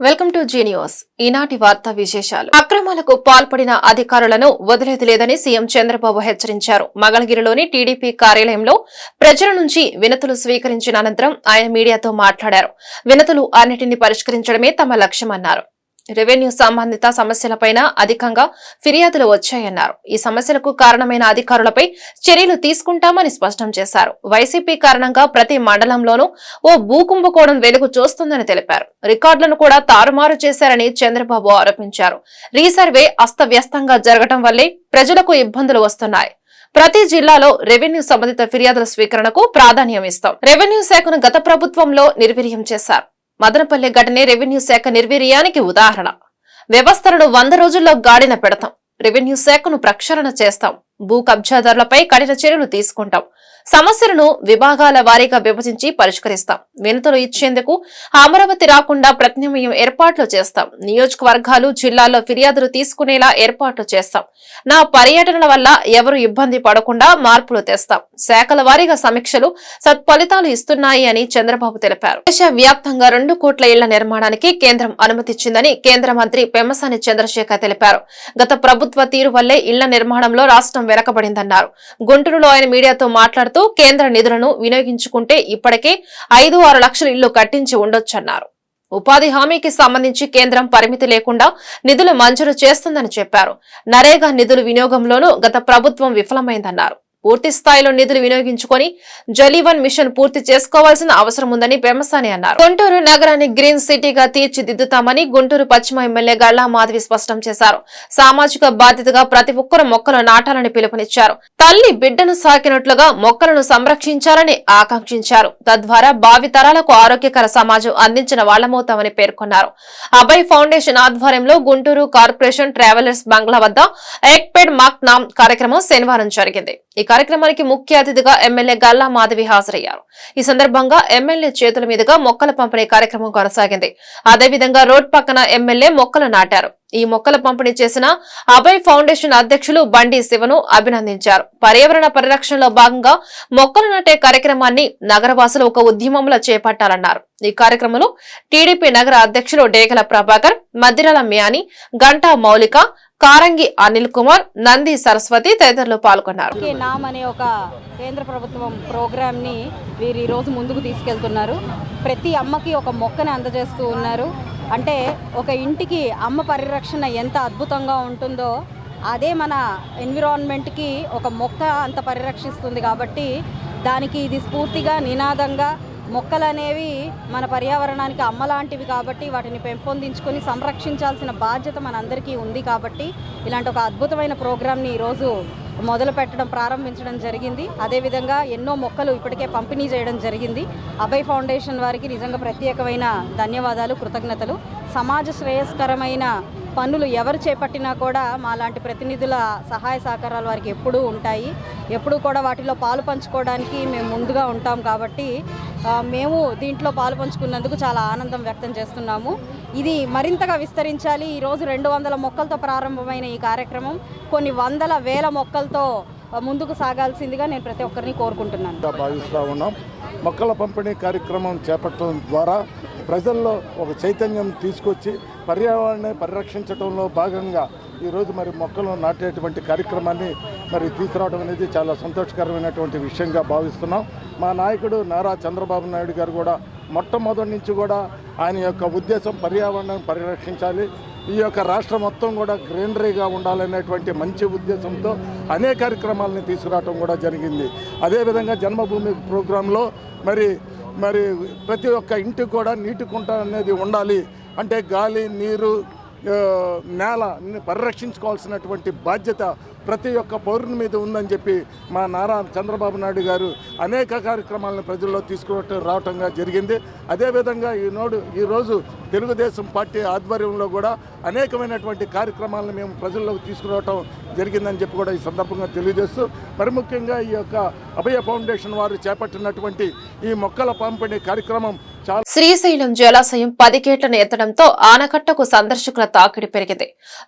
Welcome to G news. ఈనాటి వార్తా విశేషాలు. అక్రమాలకు పాల్పడిన అధికారులను వదిలేది లేదని సీఎం చంద్రబాబు హెచ్చరించారు. మంగళగిరిలోని టీడీపీ కార్యాలయంలో ప్రజల నుంచి వినతులు స్వీకరించిన అనంతరం ఆయన మీడియాతో మాట్లాడారు. వినతులు అన్నిటిని పరిష్కరించడమే తమ లక్ష్యమన్నారు. రెవెన్యూ సంబంధిత సమస్యలపైన అధికంగా ఫిర్యాదులు వచ్చాయన్నారు. ఈ సమస్యలకు కారణమైన అధికారులపై చర్యలు తీసుకుంటామని స్పష్టం చేశారు. వైసీపీ కారణంగా ప్రతి మండలంలోనూ ఓ భూకుంభకోణం వెలుగు చూస్తుందని తెలిపారు. రికార్డులను కూడా తారుమారు చేశారని చంద్రబాబు ఆరోపించారు. రీసర్వే అస్తవ్యస్తంగా జరగడం వల్లే ప్రజలకు ఇబ్బందులు వస్తున్నాయి. ప్రతి జిల్లాలో రెవెన్యూ సంబంధిత ఫిర్యాదుల స్వీకరణకు ప్రాధాన్యం ఇస్తాం. రెవెన్యూ శాఖను గత ప్రభుత్వంలో నిర్వీర్యం చేశారు. మదనపల్లె ఘటనే రెవెన్యూ శాఖ నిర్వీర్యానికి ఉదాహరణ. వ్యవస్థలను 100 రోజుల్లో గాడిన పెడతాం. రెవెన్యూ శాఖను ప్రక్షాళన చేస్తాం. భూ కబ్జాదారులపై కఠిన చర్యలు తీసుకుంటాం. సమస్యలను విభాగాల వారీగా విభజించి పరిష్కరిస్తాం. వినతులు ఇచ్చేందుకు అమరావతి రాకుండా ప్రత్యామ్నాయం ఏర్పాట్లు చేస్తాం. నియోజకవర్గాలు జిల్లాల్లో ఫిర్యాదులు తీసుకునేలా ఏర్పాట్లు చేస్తాం. నా పర్యటనల వల్ల ఎవరు ఇబ్బంది పడకుండా మార్పులు తెస్తాం. శాఖల వారీగా సమీక్షలు సత్ఫలితాలు ఇస్తున్నాయి అని చంద్రబాబు తెలిపారు. దేశవ్యాప్తంగా 2 కోట్ల ఇళ్ల నిర్మాణానికి కేంద్రం అనుమతిచ్చిందని కేంద్ర మంత్రి పెమ్మసాని చంద్రశేఖర్ తెలిపారు. గత ప్రభుత్వ తీరు వల్లే ఇళ్ల నిర్మాణంలో రాష్ట్రం వెనకబడిందన్నారు. గుంటూరులో ఆయన మీడియాతో మాట్లాడుతూ కేంద్ర నిధులను వినియోగించుకుంటే ఇప్పటికే 5-6 లక్షల ఇళ్లు కట్టించి ఉండొచ్చన్నారు. ఉపాధి హామీకి సంబంధించి కేంద్రం పరిమితి లేకుండా నిధులు మంజూరు చేస్తుందని చెప్పారు. నరేగా నిధుల వినియోగంలోనూ గత ప్రభుత్వం విఫలమైందన్నారు. పూర్తి స్థాయిలో నిధులు వినియోగించుకొని జలీవన్ మిషన్ పూర్తి చేసుకోవాల్సిన అవసరం ఉందని పెమ్మసాని అన్నారు. గుంటూరు నగరాన్ని గ్రీన్ సిటీగా తీర్చిదిద్దుతామని గుంటూరు పశ్చిమ ఎమ్మెల్యే గల్లా మాధవి స్పష్టం చేశారు. సామాజిక బాధ్యతగా ప్రతి ఒక్కరూ మొక్కలు నాటాలని పిలుపునిచ్చారు. తల్లి బిడ్డను సాకినట్లుగా మొక్కలను సంరక్షించాలని ఆకాంక్షించారు. తద్వారా భావి తరాలకు ఆరోగ్యకర సమాజం అందించిన వాళ్లమవుతామని పేర్కొన్నారు. అభయ్ ఫౌండేషన్ ఆధ్వర్యంలో గుంటూరు కార్పొరేషన్ ట్రావెలర్స్ బంగ్లా వద్ద ఏక్ పేడ్ మాక్ నామ్ కార్యక్రమం శనివారం జరిగింది. ఈ కార్యక్రమానికి ముఖ్య అతిథిగా ఎమ్మెల్యే గల్లా మాధవి హాజరయ్యారు. ఈ సందర్భంగా ఎమ్మెల్యే చేతుల మీదుగా మొక్కల పంపిణీ కార్యక్రమం కొనసాగింది. అదేవిధంగా రోడ్ పక్కన ఎమ్మెల్యే మొక్కలు నాటారు. ఈ మొక్కల పంపిణీ చేసిన అభయ్ ఫౌండేషన్ అధ్యక్షులు బండి శివను అభినందించారు. పర్యావరణ పరిరక్షణలో భాగంగా మొక్కలు నాటే కార్యక్రమాన్ని నగరవాసులు ఒక ఉద్యమంలో చేపట్టాలన్నారు. ఈ కార్యక్రమంలో టీడీపీ నగర అధ్యక్షులు డేగల ప్రభాకర్, మద్దిరాల మ్యాని, గంటా మౌలిక, కారంగి అనిల్ కుమార్, నంది సరస్వతి తదితరులు పాల్గొన్నారు. నామ్ అనే ఒక కేంద్ర ప్రభుత్వం ప్రోగ్రామ్ ని వీరు ఈ రోజు ముందుకు తీసుకెళ్తున్నారు. ప్రతి అమ్మకి ఒక మొక్కని అందజేస్తూ ఉన్నారు. అంటే ఒక ఇంటికి అమ్మ పరిరక్షణ ఎంత అద్భుతంగా ఉంటుందో అదే మన ఎన్విరాన్మెంట్కి ఒక మొక్క అంత పరిరక్షిస్తుంది. కాబట్టి దానికి ఇది స్ఫూర్తిగా నినాదంగా మొక్కలు అనేవి మన పర్యావరణానికి అమ్మలాంటివి కాబట్టి వాటిని పెంపొందించుకొని సంరక్షించాల్సిన బాధ్యత మనందరికీ ఉంది. కాబట్టి ఇలాంటి ఒక అద్భుతమైన ప్రోగ్రామ్ని ఈరోజు మొదలు పెట్టడం ప్రారంభించడం జరిగింది. అదేవిధంగా ఎన్నో మొక్కలు ఇప్పటికే పంపిణీ చేయడం జరిగింది. అభయ్ ఫౌండేషన్ వారికి నిజంగా ప్రత్యేకమైన ధన్యవాదాలు, కృతజ్ఞతలు. సమాజ శ్రేయస్కరమైన పనులు ఎవరు చేపట్టినా కూడా మాలాంటి ప్రతినిధుల సహాయ సహకారాలు వారికి ఎప్పుడూ ఉంటాయి. ఎప్పుడూ కూడా వాటిలో పాలు పంచుకోవడానికి మేము ముందుగా ఉంటాం. కాబట్టి మేము దీంట్లో పాలు పంచుకున్నందుకు చాలా ఆనందం వ్యక్తం చేస్తున్నాము. ఇది మరింతగా విస్తరించాలి. ఈరోజు 200 మొక్కలతో ప్రారంభమైన ఈ కార్యక్రమం కొన్ని వందల వేల మొక్కలతో ముందుకు సాగాల్సిందిగా నేను ప్రతి ఒక్కరిని కోరుకుంటున్నాను. భావిస్తూ ఉన్నాం. మొక్కల పంపిణీ కార్యక్రమం చేపట్టడం ద్వారా ప్రజల్లో ఒక చైతన్యం తీసుకొచ్చి పర్యావరణాన్ని పరిరక్షించడంలో భాగంగా ఈరోజు మరి మొక్కలు నాటేటువంటి కార్యక్రమాన్ని మరి తీసుకురావడం అనేది చాలా సంతోషకరమైనటువంటి విషయంగా భావిస్తున్నాం. మా నాయకుడు నారా చంద్రబాబు నాయుడు గారు కూడా మొట్టమొదటి నుంచి కూడా ఆయన యొక్క ఉద్దేశం పర్యావరణాన్ని పరిరక్షించాలి, ఈ యొక్క రాష్ట్రం మొత్తం కూడా గ్రీనరీగా ఉండాలనేటువంటి మంచి ఉద్దేశంతో అనేక కార్యక్రమాలని తీసుకురావడం కూడా జరిగింది. అదేవిధంగా జన్మభూమి ప్రోగ్రాంలో మరి ప్రతి ఒక్క ఇంటికి కూడా నీటి కుంట అనేది ఉండాలి. అంటే గాలి, నీరు, నేల పరిరక్షించుకోవాల్సినటువంటి బాధ్యత ప్రతి ఒక్క పౌరుని మీద ఉందని చెప్పి మా నారా చంద్రబాబు నాయుడు గారు అనేక కార్యక్రమాలను ప్రజల్లో రావటంగా జరిగింది. అదేవిధంగా ఈరోజు తెలుగుదేశం పార్టీ ఆధ్వర్యంలో కూడా అనేకమైనటువంటి కార్యక్రమాలను మేము ప్రజల్లోకి తీసుకురావటం జరిగిందని చెప్పి కూడా ఈ సందర్భంగా తెలియజేస్తూ, మరి ముఖ్యంగా ఈ యొక్క అభయ ఫౌండేషన్ వారు చేపట్టినటువంటి ఈ మొక్కల పంపిణీ కార్యక్రమం చాలా శ్రీశైలం జలాశయం 10 గేట్లను ఎత్తడంతో ఆనకట్టకు సందర్శకుల తాకిడి పెరిగింది.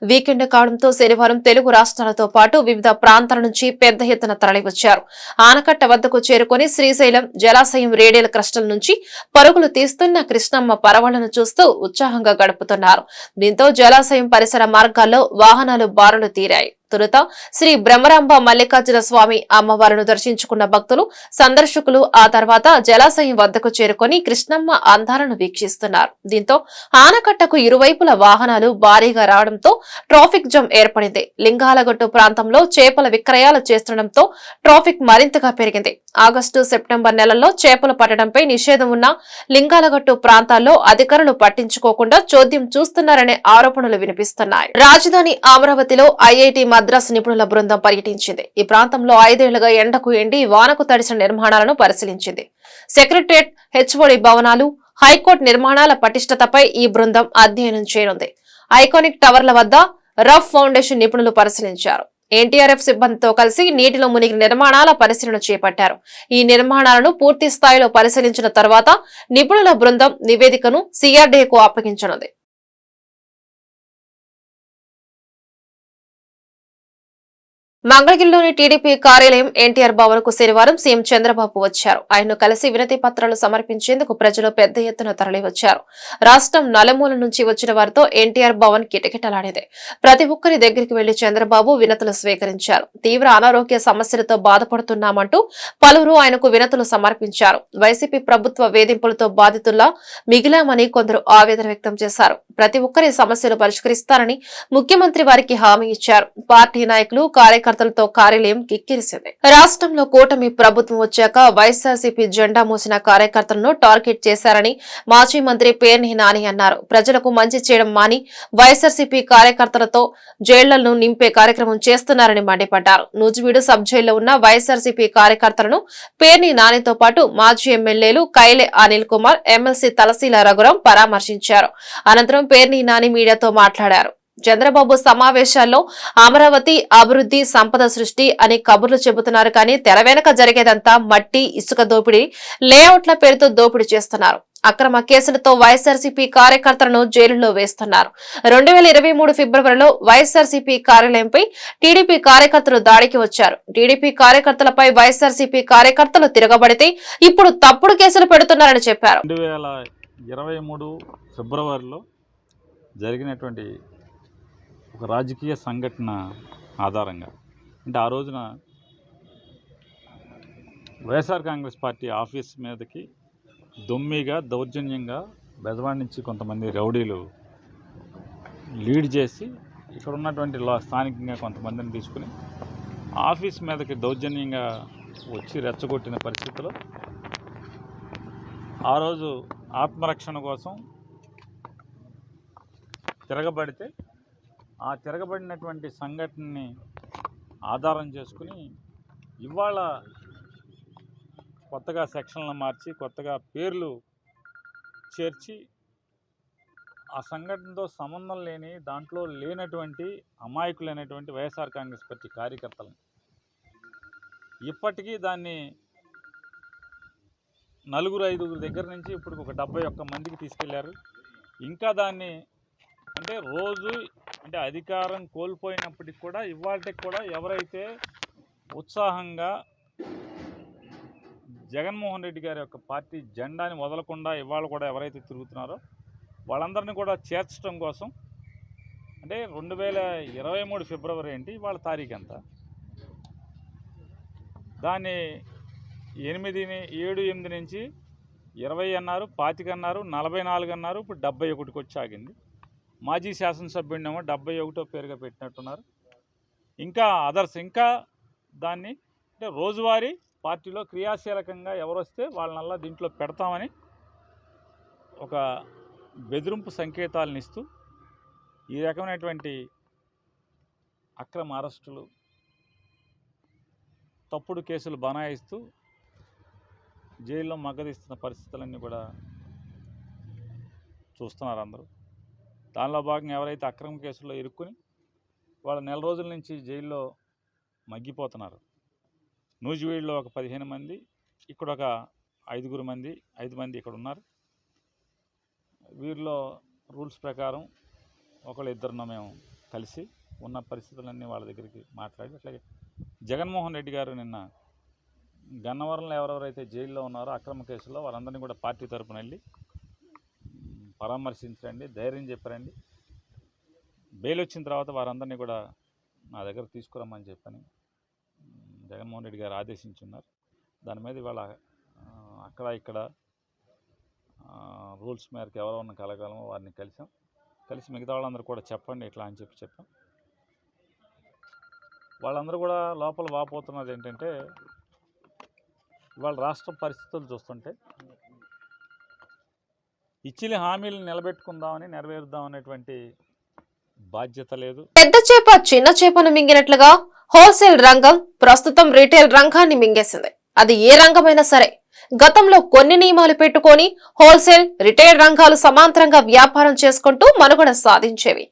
వీకెండ్ కావడంతో శనివారం తెలుగు రాష్ట్రాలతో పాటు వివిధ ప్రాంతాల నుంచి పెద్ద ఎత్తున తరలివచ్చారు. ఆనకట్ట వద్దకు చేరుకుని శ్రీశైలం జలాశయం రేడియల్ క్రస్టల్ నుంచి పరుగులు తీస్తున్న కృష్ణమ్మ పరవళ్లను చూస్తూ ఉత్సాహంగా గడుపుతున్నారు. దీంతో జలాశయం పరిసర మార్గాల్లో వాహనాలు బారులు తీరాయి. తొలుత శ్రీ బ్రహ్మరాంబ మల్లికార్జున స్వామి అమ్మవారిని దర్శించుకున్న భక్తులు సందర్శకులు ఆ తర్వాత జలాశయం వద్దకు చేరుకుని కృష్ణమ్మ అందాలను వీక్షిస్తున్నారు. దీంతో ఆనకట్టకు ఇరువైపుల వాహనాలు భారీగా రావడంతో ట్రాఫిక్ జామ్ ఏర్పడింది. లింగాలగట్టు ప్రాంతంలో చేపల విక్రయాలు చేస్తుండటంతో ట్రాఫిక్ మరింతగా పెరిగింది. ఆగస్టు సెప్టెంబర్ నెలల్లో చేపలు పట్టడంపై నిషేధం ఉన్న లింగాలగట్టు ప్రాంతాల్లో అధికారులు పట్టించుకోకుండా చోద్యం చూస్తున్నారనే ఆరోపణలు వినిపిస్తున్నాయి. రాజధాని అమరావతిలో ఐఐటి మద్రాసు నిపుణుల బృందం పర్యటించింది. ఈ ప్రాంతంలో 5 ఏళ్లుగా ఎండకు ఎండి వానకు తడిసిన నిర్మాణాలను పరిశీలించింది. సెక్రటరియట్, హెచ్ఓడి భవనాలు, హైకోర్టు నిర్మాణాల పటిష్టతపై ఈ బృందం అధ్యయనం చేయనుంది. ఐకానిక్ టవర్ల వద్ద రఫ్ ఫౌండేషన్ నిపుణులు పరిశీలించారు. ఎన్టీఆర్ఎఫ్ సిబ్బందితో కలిసి నీటిలో మునిగిన నిర్మాణాల పరిశీలన చేపట్టారు. ఈ నిర్మాణాలను పూర్తి స్థాయిలో పరిశీలించిన తర్వాత నిపుణుల బృందం నివేదికను సిఆర్డీఏకు అప్పగించనుంది. మంగళగిరిలోని టీడీపీ కార్యాలయం ఎన్టీఆర్ భవన్ కు శనివారం సీఎం చంద్రబాబు వచ్చారు. ఆయన్ను కలిసి వినతి పత్రాలు సమర్పించేందుకు ప్రజలు పెద్ద ఎత్తున తరలివచ్చారు. రాష్ట్రం నలుమూల నుంచి వచ్చిన వారితో ఎన్టీఆర్ భవన్ కిటకిటలాడింది. ప్రతి ఒక్కరి దగ్గరికి వెళ్లి చంద్రబాబు వినతులు స్వీకరించారు. తీవ్ర అనారోగ్య సమస్యలతో బాధపడుతున్నామంటూ పలువురు ఆయనకు వినతులు సమర్పించారు. వైసీపీ ప్రభుత్వ వేధింపులతో బాధితుల్లా మిగిలామని కొందరు ఆవేదన వ్యక్తం చేశారు. ప్రతి ఒక్కరి సమస్యలు పరిష్కరిస్తారని ముఖ్యమంత్రి వారికి హామీ ఇచ్చారు. పార్టీ నాయకులు కార్యకర్తలతో కార్యాలయం కిక్కిరిసింది. రాష్ట్రంలో కూటమి ప్రభుత్వం వచ్చాక వైఎస్ఆర్సీపీ జెండా మోసిన కార్యకర్తలను టార్గెట్ చేశారని మాజీ మంత్రి పేర్ని నాని అన్నారు. ప్రజలకు మంచి చేయడం మాని వైఎస్ఆర్సీపీ కార్యకర్తలతో జైళ్లను నింపే కార్యక్రమం చేస్తున్నారని మండిపడ్డారు. నూజివీడు సబ్ జైల్లో ఉన్న వైఎస్ఆర్సీపీ కార్యకర్తలను పేర్ని నానితో పాటు మాజీ ఎమ్మెల్యేలు కైలే అనిల్ కుమార్, ఎమ్మెల్సీ తలశీల రఘురాం పరామర్శించారు. అనంతరం పేర్ని నాని మీడియాతో మాట్లాడారు. చంద్రబాబు సమావేశాల్లో అమరావతి అభివృద్ధి, సంపద సృష్టి అని కబుర్లు చెబుతున్నారు. కానీ తెర వెనక జరిగేదంతా మట్టి, ఇసుక దోపిడీ, లేఅవుట్ల పేరుతో దోపిడీ చేస్తున్నారు. అక్రమ కేసులతో వైఎస్ఆర్సీపీ కార్యకర్తలను జైలులో వేస్తున్నారు. 2023 ఫిబ్రవరిలో వైఎస్ఆర్సీపీ కార్యాలయంపై టీడీపీ కార్యకర్తలు దాడికి వచ్చారు. టీడీపీ కార్యకర్తలపై వైఎస్ఆర్సీపీ కార్యకర్తలు తిరగబడితే ఇప్పుడు తప్పుడు కేసులు పెడుతున్నారని చెప్పారు. 2023 ఫిబ్రవరిలో జరిగినటువంటి ఒక రాజకీయ సంఘటన ఆధారంగా, అంటే ఆ రోజున వైఎస్ఆర్ కాంగ్రెస్ పార్టీ ఆఫీస్ మీదకి దొమ్మిగా, దౌర్జన్యంగా బెజవాడ నుంచి కొంతమంది రౌడీలు లీడ్ చేసి ఇక్కడ ఉన్నటువంటి స్థానికంగా కొంతమందిని తీసుకుని ఆఫీస్ మీదకి దౌర్జన్యంగా వచ్చి రెచ్చగొట్టిన పరిస్థితిలో ఆ రోజు ఆత్మరక్షణ కోసం తిరగబడితే ఆ తిరగబడినటువంటి సంఘటనని ఆధారం చేసుకుని ఇవాళ కొత్తగా సెక్షన్లు మార్చి కొత్తగా పేర్లు చేర్చి ఆ సంఘటనతో సంబంధం లేని, దాంట్లో లేనటువంటి అమాయకులైనటువంటి వైఎస్ఆర్ కాంగ్రెస్ పార్టీ కార్యకర్తలను ఇప్పటికీ దాన్ని 4-5 దగ్గర నుంచి ఇప్పుడు ఒక 71 మందికి తీసుకెళ్లారు. ఇంకా దాన్ని అంటే రోజు అంటే అధికారం కోల్పోయినప్పటికి కూడా ఇవాళకి కూడా ఎవరైతే ఉత్సాహంగా జగన్మోహన్ రెడ్డి గారి యొక్క పార్టీ జెండాని వదలకుండా ఇవాళ కూడా ఎవరైతే తిరుగుతున్నారో వాళ్ళందరినీ కూడా చేర్చడం కోసం, అంటే 2023 ఫిబ్రవరి ఏంటి, ఇవాళ తారీఖు ఎంత, దాన్ని 7-8 నుంచి 20 అన్నారు, 25 అన్నారు, 44 అన్నారు, ఇప్పుడు 71కి వచ్చి ఆగింది. మాజీ శాసనసభ్యుడినేమో 71వ పేరుగా పెట్టినట్టున్నారు. ఇంకా అదర్స్ ఇంకా దాన్ని అంటే రోజువారీ పార్టీలో క్రియాశీలకంగా ఎవరొస్తే వాళ్ళనల్లా దీంట్లో పెడతామని ఒక బెదిరింపు సంకేతాలను ఇస్తూ ఈ రకమైనటువంటి అక్రమ అరెస్టులు, తప్పుడు కేసులు బనాయిస్తూ జైల్లో మగ్గదీస్తున్న పరిస్థితులన్నీ కూడా చూస్తున్నారు అందరూ. దానిలో భాగంగా ఎవరైతే అక్రమ కేసుల్లో ఇరుక్కుని వాళ్ళు నెల రోజుల నుంచి జైల్లో మగ్గిపోతున్నారు. నూజివీడులో ఒక 15 మంది, ఇక్కడ ఒక 5 మంది ఇక్కడ ఉన్నారు. వీరిలో రూల్స్ ప్రకారం ఒకళ్ళు ఇద్దరున్న మేము కలిసి ఉన్న పరిస్థితులన్నీ వాళ్ళ దగ్గరికి మాట్లాడి, అట్లాగే జగన్మోహన్ రెడ్డి గారు నిన్న గన్నవరంలో ఎవరెవరైతే జైల్లో ఉన్నారో అక్రమ కేసులో వాళ్ళందరినీ కూడా పార్టీ తరపున వెళ్ళి పరామర్శించండి, ధైర్యం చెప్పారండి. బెయిల్ వచ్చిన తర్వాత వారందరినీ కూడా నా దగ్గర తీసుకురమ్మని చెప్పని జగన్మోహన్ రెడ్డి గారు ఆదేశించున్నారు. దాని మీద ఇవాళ అక్కడ ఇక్కడ రూల్స్ మేరకు ఎవరెవరిని కలగలమో వారిని కలిసి మిగతా వాళ్ళందరూ కూడా చెప్పండి ఇట్లా అని చెప్పాం. వాళ్ళందరూ కూడా లోపల వాపోతున్నది ఏంటంటే, ఇవాళ రాష్ట్ర పరిస్థితులు చూస్తుంటే ఇచ్చిన హామీలను నిలబెట్టుకుందామని నెరవేరుద్దాం అనేటువంటి బాధ్యత లేదు. పెద్ద చేప చిన్న చేపను మింగినట్లుగా హోల్సేల్ రంగం ప్రస్తుతం రీటైల్ రంగాన్ని మింగేసింది. అది ఏ రంగమైనా సరే గతంలో కొన్ని నియమాలు పెట్టుకొని హోల్సేల్ రిటైల్ రంగాలు సమాంతరంగా వ్యాపారం చేసుకుంటూ మనుగడ సాధించేవి.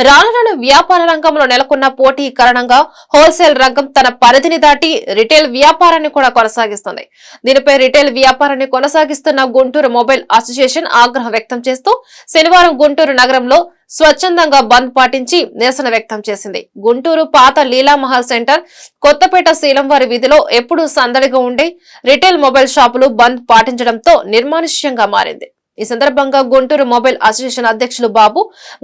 రాను వ్యాపార రంగంలో నెలకొన్న పోటీ కారణంగా హోల్సేల్ రంగం తన పరిధిని దాటి రిటైల్ వ్యాపారాన్ని కూడా కొనసాగిస్తుంది. దీనిపై రిటైల్ వ్యాపారాన్ని కొనసాగిస్తున్న గుంటూరు మొబైల్ అసోసియేషన్ ఆగ్రహం వ్యక్తం చేస్తూ శనివారం గుంటూరు నగరంలో స్వచ్ఛందంగా బంద్ పాటించి నిరసన వ్యక్తం చేసింది. గుంటూరు పాత లీలామహల్ సెంటర్, కొత్తపేట శీలంవారి వీధిలో ఎప్పుడూ సందడిగా ఉండే రిటైల్ మొబైల్ షాపులు బంద్ పాటించడంతో నిర్మానుష్యంగా మారింది. ఈ సందర్భంగా గుంటూరు మొబైల్ అసోసియేషన్ అధ్యక్షులు బాబు,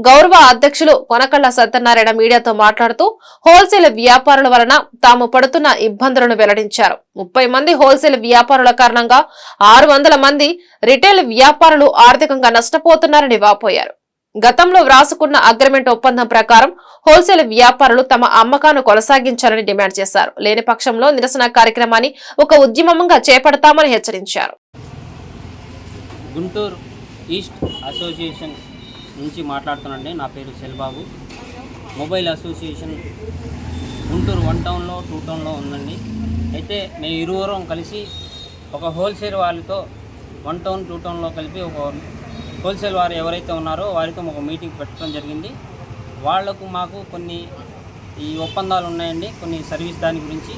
గౌరవ అధ్యక్షులు కొనకళ్ల సత్యనారాయణ మీడియాతో మాట్లాడుతూ హోల్సేల్ వ్యాపారుల వలన తాము పడుతున్న ఇబ్బందులను వెల్లడించారు. 30 మంది హోల్సేల్ వ్యాపారుల కారణంగా 600 మంది రిటైల్ వ్యాపారులు ఆర్థికంగా నష్టపోతున్నారని వాపోయారు. గతంలో వ్రాసుకున్న అగ్రిమెంట్ ఒప్పందం ప్రకారం హోల్సేల్ వ్యాపారులు తమ అమ్మకాన్ని కొనసాగించాలని డిమాండ్ చేశారు. లేని పక్షంలో నిరసన కార్యక్రమాన్ని ఒక ఉద్యమంగా చేపడతామని హెచ్చరించారు. గుంటూరు ఈస్ట్ అసోసియేషన్ నుంచి మాట్లాడుతున్నాండి. నా పేరు సెల్బాబు. మొబైల్ అసోసియేషన్ గుంటూరు 1 టౌన్లో 2 టౌన్లో ఉందండి. అయితే మేము ఇరువురం కలిసి ఒక హోల్సేల్ వాళ్ళతో 1 టౌన్ 2 టౌన్లో కలిపి ఒక హోల్సేల్ వారు ఎవరైతే ఉన్నారో వారితో ఒక మీటింగ్ పెట్టడం జరిగింది. వాళ్లకు మాకు కొన్ని ఈ ఒప్పందాలు ఉన్నాయండి. కొన్ని సర్వీస్ దాని గురించి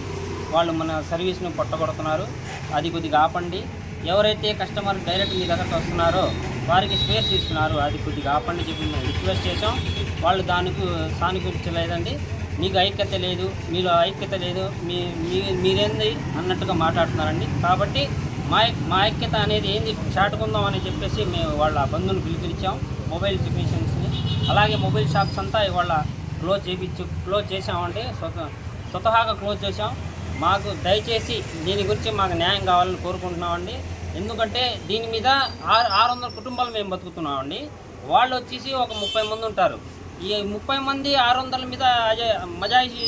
వాళ్ళు మన సర్వీస్ను పొట్టగొడుతున్నారు. అది కొద్దిగా ఆపండి. ఎవరైతే కస్టమర్ డైరెక్ట్ మీ దగ్గరకు వస్తున్నారో వారికి స్పేస్ ఇస్తున్నారు, అది కొద్దిగా ఆపండి చెప్పి మేము రిక్వెస్ట్ చేసాం. వాళ్ళు దానికి సానుకూర్చలేదండి. మీకు ఐక్యత లేదు, మీలో ఐక్యత లేదు, మీరేంది అన్నట్టుగా మాట్లాడుతున్నారండి. కాబట్టి మా ఐక్యత అనేది ఏంది చాటుకుందాం అని చెప్పేసి మేము వాళ్ళ బంధువుని పిలిపించాం, మొబైల్ టెక్నీషియన్స్ని. అలాగే మొబైల్ షాప్స్ అంతా ఇవాళ క్లోజ్ చేసామంటే స్వతహాగా క్లోజ్ చేసాం. మాకు దయచేసి దీని గురించి మాకు న్యాయం కావాలని కోరుకుంటున్నామండి. ఎందుకంటే దీని మీద 600 కుటుంబాలు మేము బతుకుతున్నామండి. వాళ్ళు వచ్చేసి ఒక 30 మంది ఉంటారు. ఈ 30 మంది 600 మీద మజాయిషీ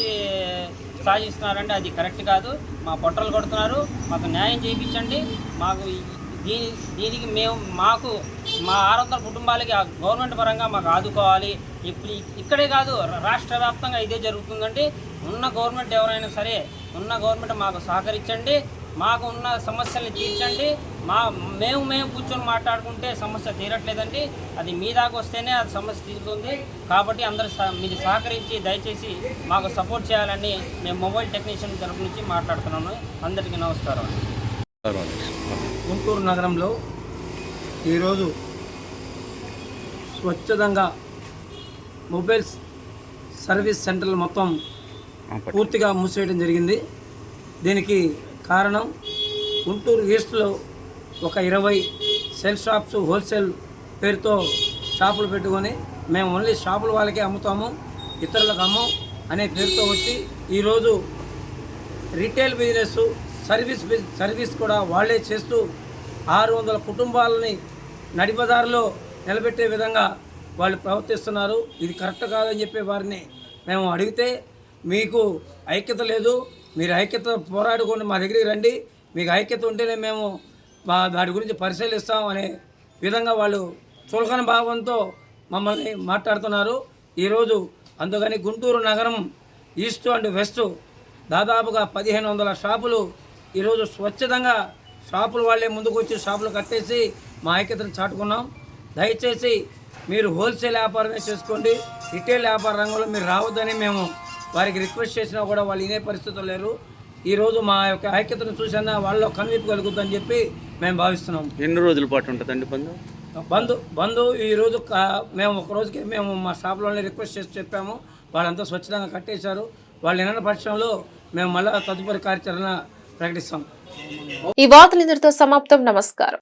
సాగిస్తున్నారంటే అది కరెక్ట్ కాదు. మా పొట్టలు కొడుతున్నారు. మాకు న్యాయం చేయించండి. మాకు దీనికి మాకు మా 600 కుటుంబాలకి గవర్నమెంట్ పరంగా మాకు ఆదుకోవాలి. ఇప్పుడు ఇక్కడే కాదు, రాష్ట్ర వ్యాప్తంగా ఇదే జరుగుతుందండి. ఉన్న గవర్నమెంట్ ఎవరైనా సరే, ఉన్న గవర్నమెంట్ మాకు సహకరించండి, మాకు ఉన్న సమస్యల్ని తీర్చండి. మేము కూర్చొని మాట్లాడుకుంటే సమస్య తీరట్లేదండి. అది మీ దాకా వస్తేనే అది సమస్య తీరుతుంది. కాబట్టి అందరూ మీరు సహకరించి దయచేసి మాకు సపోర్ట్ చేయాలని మేము మొబైల్ టెక్నీషియన్ తరఫు నుంచి మాట్లాడుతున్నాను. అందరికీ నమస్కారం. గుంటూరు నగరంలో ఈరోజు స్వచ్ఛందంగా మొబైల్ సర్వీస్ సెంటర్లు మొత్తం పూర్తిగా మూసివేయడం జరిగింది. దీనికి కారణం గుంటూరు ఈస్ట్లో ఒక 20 సెల్ షాప్స్ హోల్సేల్ పేరుతో షాపులు పెట్టుకొని మేము ఓన్లీ షాపుల వాళ్ళకే అమ్ముతాము, ఇతరులకు అమ్మం అనే పేరుతో వచ్చి ఈరోజు రీటైల్ బిజినెస్ సర్వీస్ కూడా వాళ్ళే చేస్తూ 600 కుటుంబాలని నడిబజారులో నిలబెట్టే విధంగా వాళ్ళు ప్రవర్తిస్తున్నారు. ఇది కరెక్ట్ కాదని చెప్పి వారిని మేము అడిగితే, మీకు ఐక్యత లేదు, మీరు ఐక్యత పోరాడుకొని మా దగ్గరికి రండి, మీకు ఐక్యత ఉంటేనే మేము దాని గురించి పరిశీలిస్తాం అనే విధంగా వాళ్ళు చులకన భావంతో మమ్మల్ని మాట్లాడుతున్నారు ఈరోజు. అందుకని గుంటూరు నగరం ఈస్ట్ అండ్ వెస్ట్ దాదాపుగా 1500 షాపులు ఈరోజు స్వచ్ఛందంగా షాపులు వాళ్ళే ముందుకు వచ్చి షాపులు కట్టేసి మా ఐక్యతను చాటుకున్నాం. దయచేసి మీరు హోల్సేల్ వ్యాపారమే చేసుకోండి, రిటైల్ వ్యాపార రంగంలో మీరు రావద్దని మేము వారికి రిక్వెస్ట్ చేసినా కూడా వాళ్ళు వినే పరిస్థితులు లేరు. ఈరోజు మా యొక్క ఐక్యతను చూసినా వాళ్ళలో కనువిప్పు కలుగుతుందని చెప్పి మేము భావిస్తున్నాం. ఎన్ని రోజుల పాటు ఉంటుందండి బంద్? బంధు ఈరోజు మేము ఒక రోజుకి మేము మా షాప్లోనే రిక్వెస్ట్ చేసి చెప్పాము. వాళ్ళంతా స్వచ్ఛందంగా కట్టేశారు. వాళ్ళు వినని పక్షంలో మేము మళ్ళీ తదుపరి కార్యాచరణ ప్రకటిస్తాం. ఈ వార్తలు ఇంతటితో సమాప్తం. నమస్కారం.